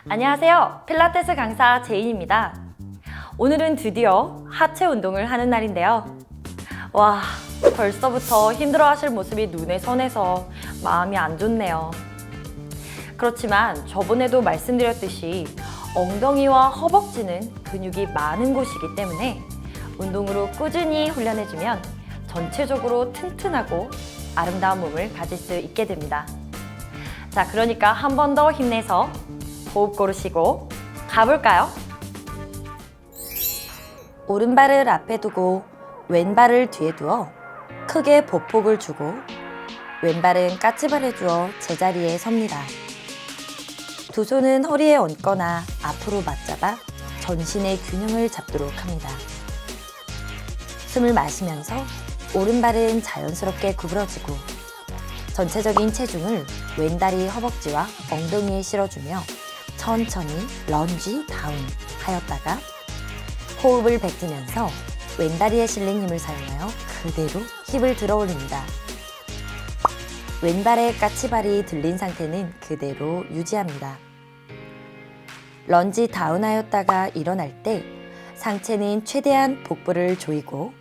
안녕하세요. 필라테스 강사 제인입니다. 오늘은 드디어 하체 운동을 하는 날인데요. 와, 벌써부터 힘들어하실 모습이 눈에 선해서 마음이 안 좋네요. 그렇지만 저번에도 말씀드렸듯이 엉덩이와 허벅지는 근육이 많은 곳이기 때문에 운동으로 꾸준히 훈련해주면 전체적으로 튼튼하고 아름다운 몸을 가질 수 있게 됩니다. 자, 그러니까 한 번 더 힘내서 호흡 고르시고 가볼까요? 오른발을 앞에 두고 왼발을 뒤에 두어 크게 보폭을 주고 왼발은 까치발을 주어 제자리에 섭니다. 두 손은 허리에 얹거나 앞으로 맞잡아 전신의 균형을 잡도록 합니다. 숨을 마시면서 오른발은 자연스럽게 구부러지고 전체적인 체중을 왼다리 허벅지와 엉덩이에 실어주며 천천히 런지 다운 하였다가 호흡을 뱉으면서 왼다리에 실린 힘을 사용하여 그대로 힙을 들어 올립니다. 왼발의 까치발이 들린 상태는 그대로 유지합니다. 런지 다운 하였다가 일어날 때 상체는 최대한 복부를 조이고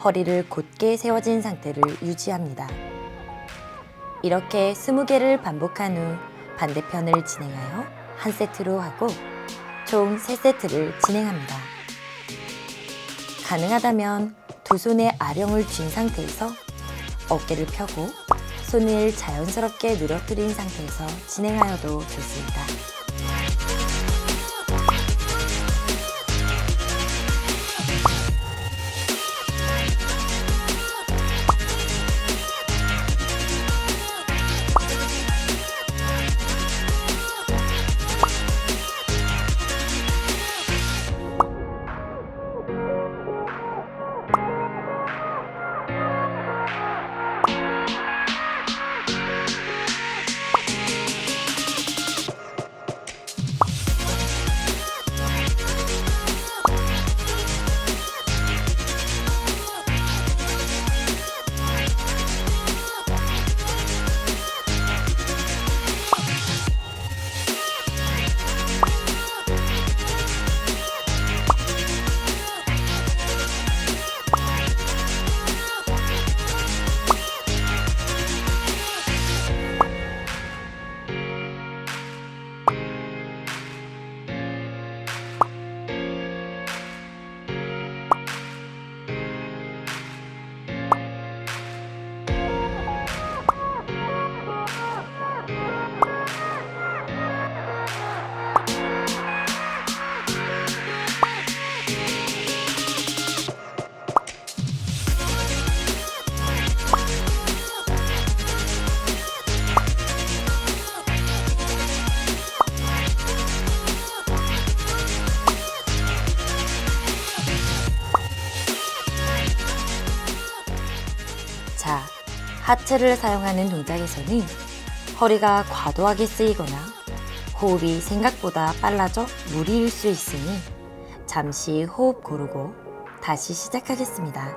허리를 곧게 세워진 상태를 유지합니다. 이렇게 20개를 반복한 후 반대편을 진행하여 한 세트로 하고 총 3세트를 진행합니다. 가능하다면 두 손의 아령을 쥔 상태에서 어깨를 펴고 손을 자연스럽게 늘어뜨린 상태에서 진행하여도 좋습니다. 자, 하체를 사용하는 동작에서는 허리가 과도하게 쓰이거나 호흡이 생각보다 빨라져 무리일 수 있으니 잠시 호흡 고르고 다시 시작하겠습니다.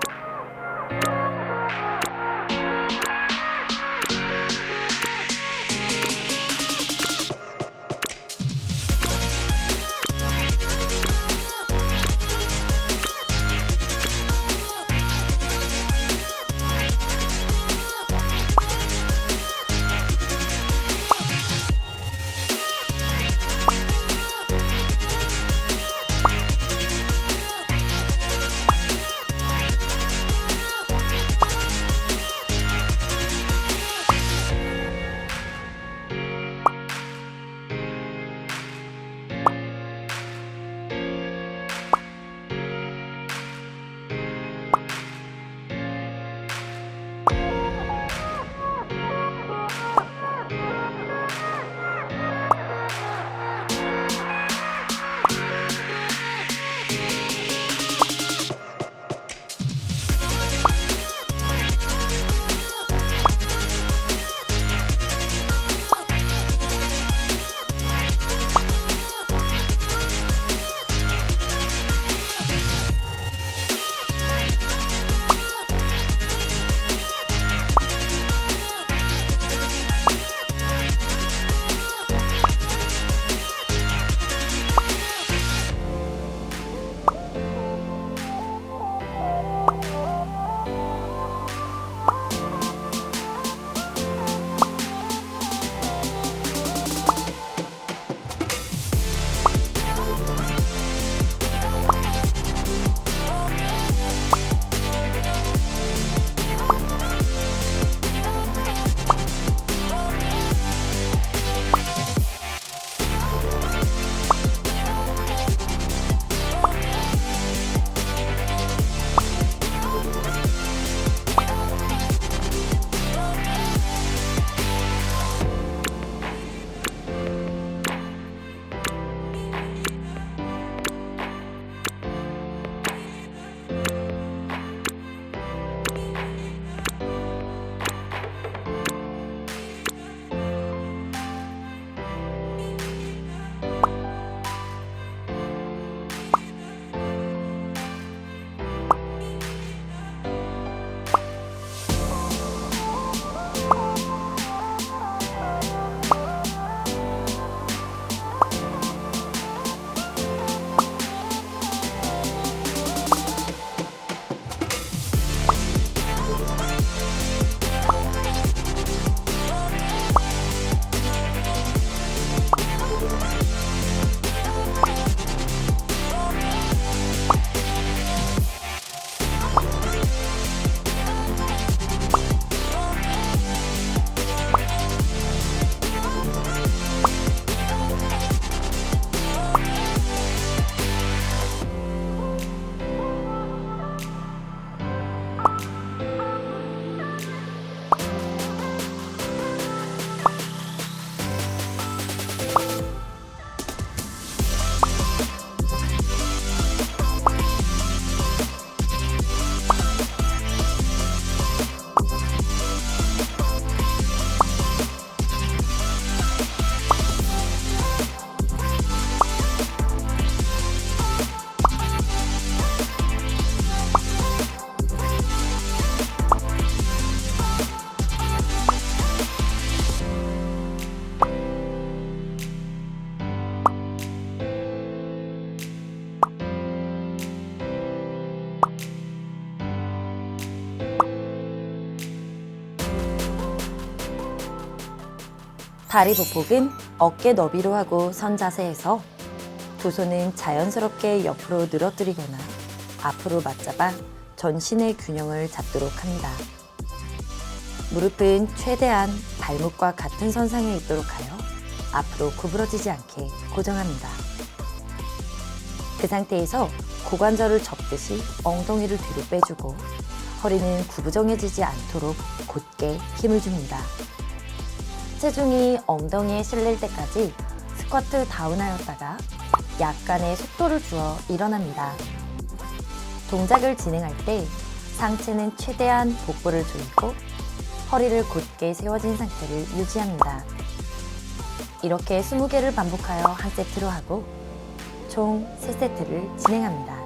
다리 보폭은 어깨 너비로 하고 선 자세에서 두 손은 자연스럽게 옆으로 늘어뜨리거나 앞으로 맞잡아 전신의 균형을 잡도록 합니다. 무릎은 최대한 발목과 같은 선상에 있도록 하여 앞으로 구부러지지 않게 고정합니다. 그 상태에서 고관절을 접듯이 엉덩이를 뒤로 빼주고 허리는 구부정해지지 않도록 곧게 힘을 줍니다. 체중이 엉덩이에 실릴 때까지 스쿼트 다운하였다가 약간의 속도를 주어 일어납니다. 동작을 진행할 때 상체는 최대한 복부를 조이고 허리를 곧게 세워진 상태를 유지합니다. 이렇게 20개를 반복하여 한 세트로 하고 총 3세트를 진행합니다.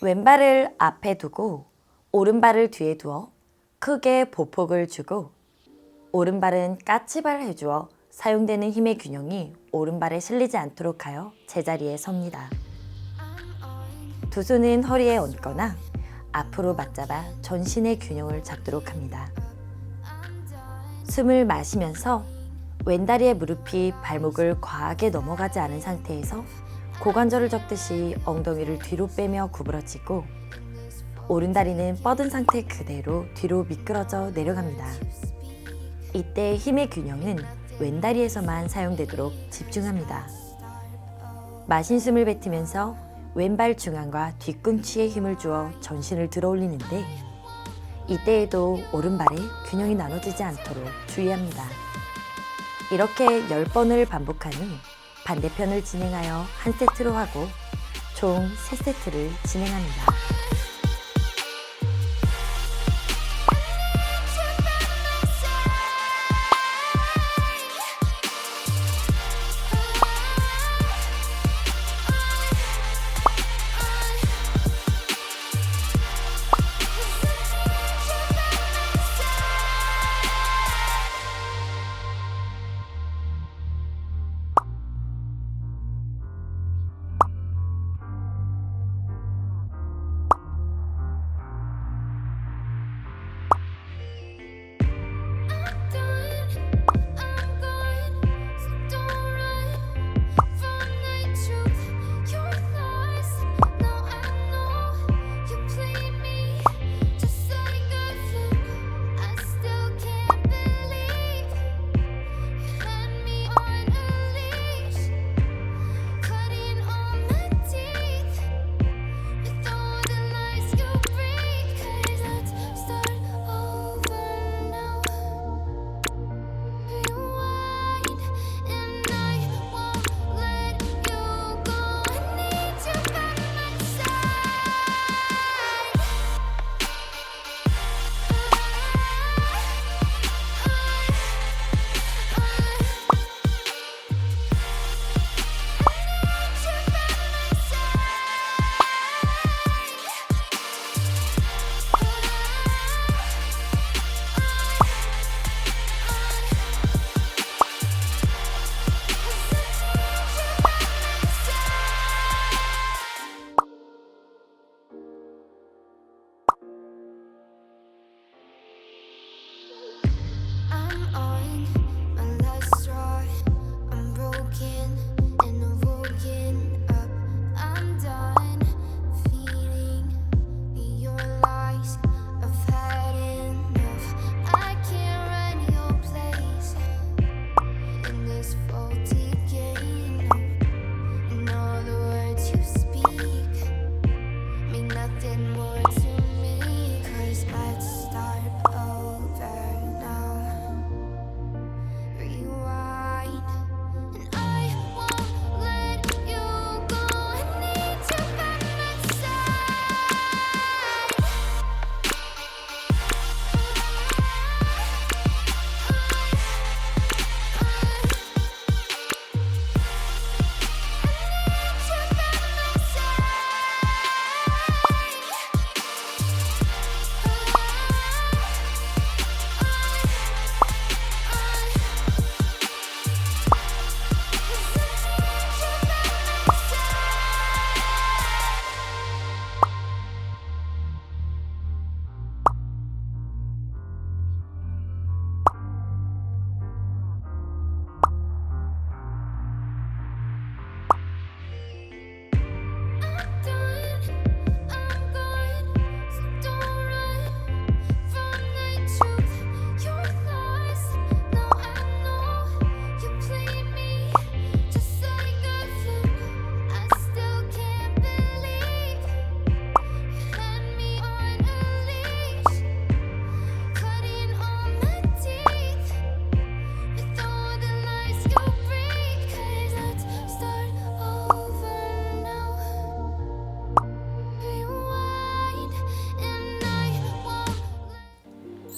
왼발을 앞에 두고 오른발을 뒤에 두어 크게 보폭을 주고 오른발은 까치발 해주어 사용되는 힘의 균형이 오른발에 실리지 않도록 하여 제자리에 섭니다. 두 손은 허리에 얹거나 앞으로 맞잡아 전신의 균형을 잡도록 합니다. 숨을 마시면서 왼다리의 무릎이 발목을 과하게 넘어가지 않은 상태에서 고관절을 접듯이 엉덩이를 뒤로 빼며 구부러지고 오른다리는 뻗은 상태 그대로 뒤로 미끄러져 내려갑니다. 이때 힘의 균형은 왼다리에서만 사용되도록 집중합니다. 마신 숨을 뱉으면서 왼발 중앙과 뒤꿈치에 힘을 주어 전신을 들어 올리는데 이때에도 오른발에 균형이 나눠지지 않도록 주의합니다. 이렇게 10번을 반복한 후 반대편을 진행하여 한 세트로 하고 총 3세트를 진행합니다.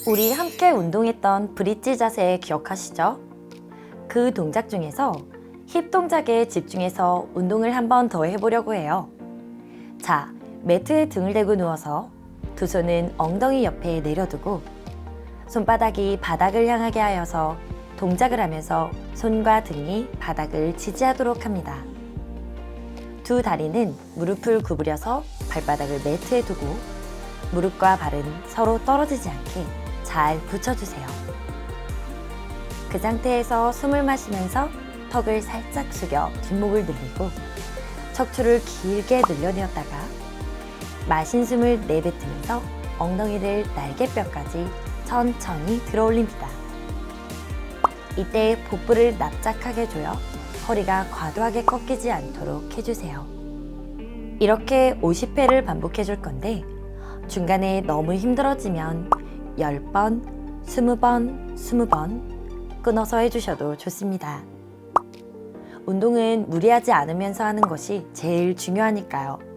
우리 함께 운동했던 브릿지 자세 기억하시죠? 그 동작 중에서 힙 동작에 집중해서 운동을 한 번 더 해보려고 해요. 자, 매트에 등을 대고 누워서 두 손은 엉덩이 옆에 내려두고 손바닥이 바닥을 향하게 하여서 동작을 하면서 손과 등이 바닥을 지지하도록 합니다. 두 다리는 무릎을 구부려서 발바닥을 매트에 두고 무릎과 발은 서로 떨어지지 않게 잘 붙여주세요. 그 상태에서 숨을 마시면서 턱을 살짝 숙여 뒷목을 늘리고 척추를 길게 늘려내었다가 마신 숨을 내뱉으면서 엉덩이를 날개뼈까지 천천히 들어올립니다. 이때 복부를 납작하게 조여 허리가 과도하게 꺾이지 않도록 해주세요. 이렇게 50회를 반복해 줄 건데 중간에 너무 힘들어지면 10번, 20번, 20번 끊어서 해주셔도 좋습니다. 운동은 무리하지 않으면서 하는 것이 제일 중요하니까요.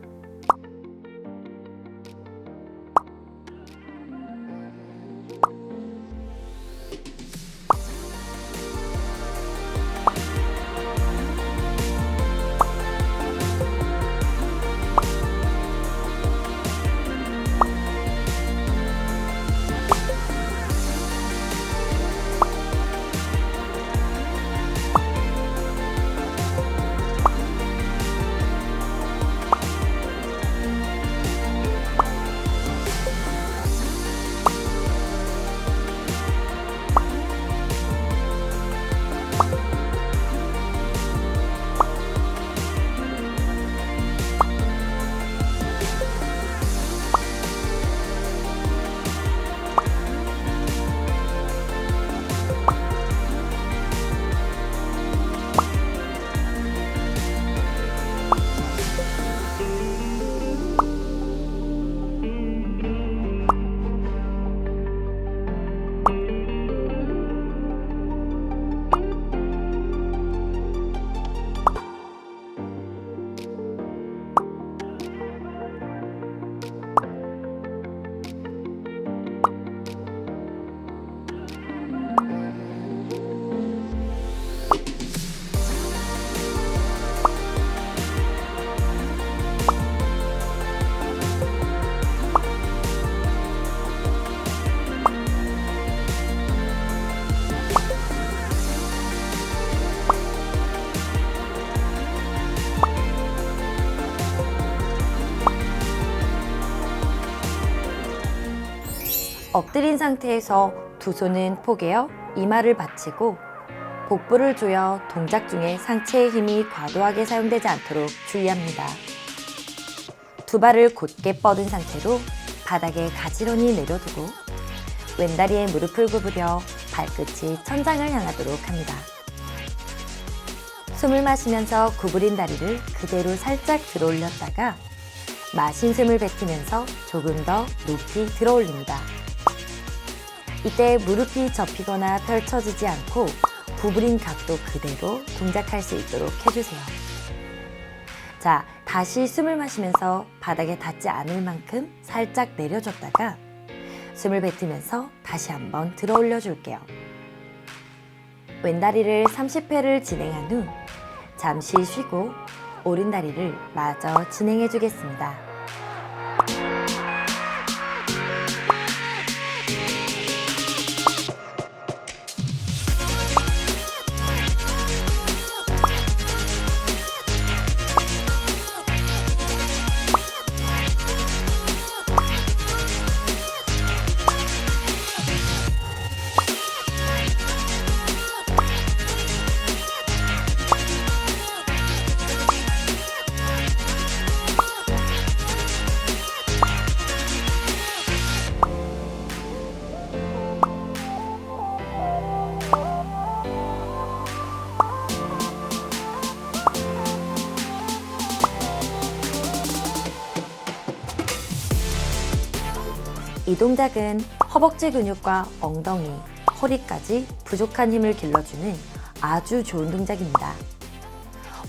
엎드린 상태에서 두 손은 포개어 이마를 받치고 복부를 조여 동작 중에 상체의 힘이 과도하게 사용되지 않도록 주의합니다. 두 발을 곧게 뻗은 상태로 바닥에 가지런히 내려두고 왼다리에 무릎을 구부려 발끝이 천장을 향하도록 합니다. 숨을 마시면서 구부린 다리를 그대로 살짝 들어 올렸다가 마신 숨을 뱉으면서 조금 더 높이 들어 올립니다. 이때 무릎이 접히거나 펼쳐지지 않고 구부린 각도 그대로 동작할 수 있도록 해주세요. 자, 다시 숨을 마시면서 바닥에 닿지 않을 만큼 살짝 내려줬다가 숨을 뱉으면서 다시 한번 들어 올려줄게요. 왼다리를 30회를 진행한 후 잠시 쉬고 오른다리를 마저 진행해 주겠습니다. 이 동작은 허벅지 근육과 엉덩이, 허리까지 부족한 힘을 길러주는 아주 좋은 동작입니다.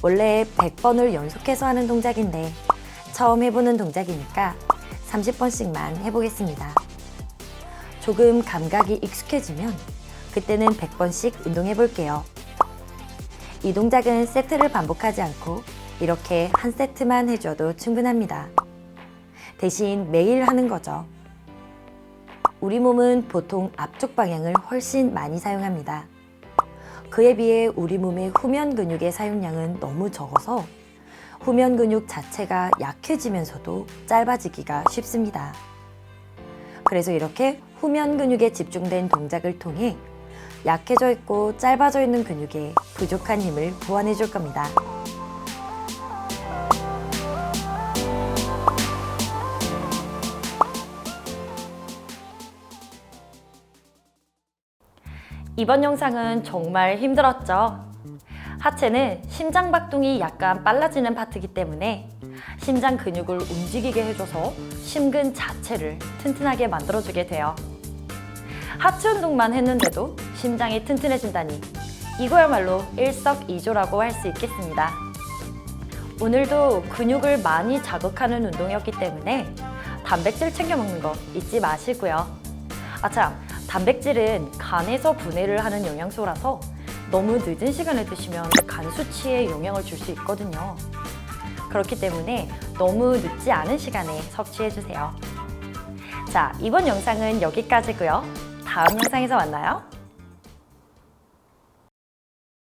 원래 100번을 연속해서 하는 동작인데 처음 해보는 동작이니까 30번씩만 해보겠습니다. 조금 감각이 익숙해지면 그때는 100번씩 운동해볼게요. 이 동작은 세트를 반복하지 않고 이렇게 한 세트만 해줘도 충분합니다. 대신 매일 하는 거죠. 우리 몸은 보통 앞쪽 방향을 훨씬 많이 사용합니다. 그에 비해 우리 몸의 후면 근육의 사용량은 너무 적어서 후면 근육 자체가 약해지면서도 짧아지기가 쉽습니다. 그래서 이렇게 후면 근육에 집중된 동작을 통해 약해져 있고 짧아져 있는 근육에 부족한 힘을 보완해 줄 겁니다. 이번 영상은 정말 힘들었죠? 하체는 심장 박동이 약간 빨라지는 파트이기 때문에 심장 근육을 움직이게 해줘서 심근 자체를 튼튼하게 만들어주게 돼요. 하체 운동만 했는데도 심장이 튼튼해진다니 이거야말로 일석이조라고 할 수 있겠습니다. 오늘도 근육을 많이 자극하는 운동이었기 때문에 단백질 챙겨 먹는 거 잊지 마시고요. 참, 단백질은 간에서 분해를 하는 영양소라서 너무 늦은 시간에 드시면 간 수치에 영향을 줄 수 있거든요. 그렇기 때문에 너무 늦지 않은 시간에 섭취해주세요. 자, 이번 영상은 여기까지고요. 다음 영상에서 만나요.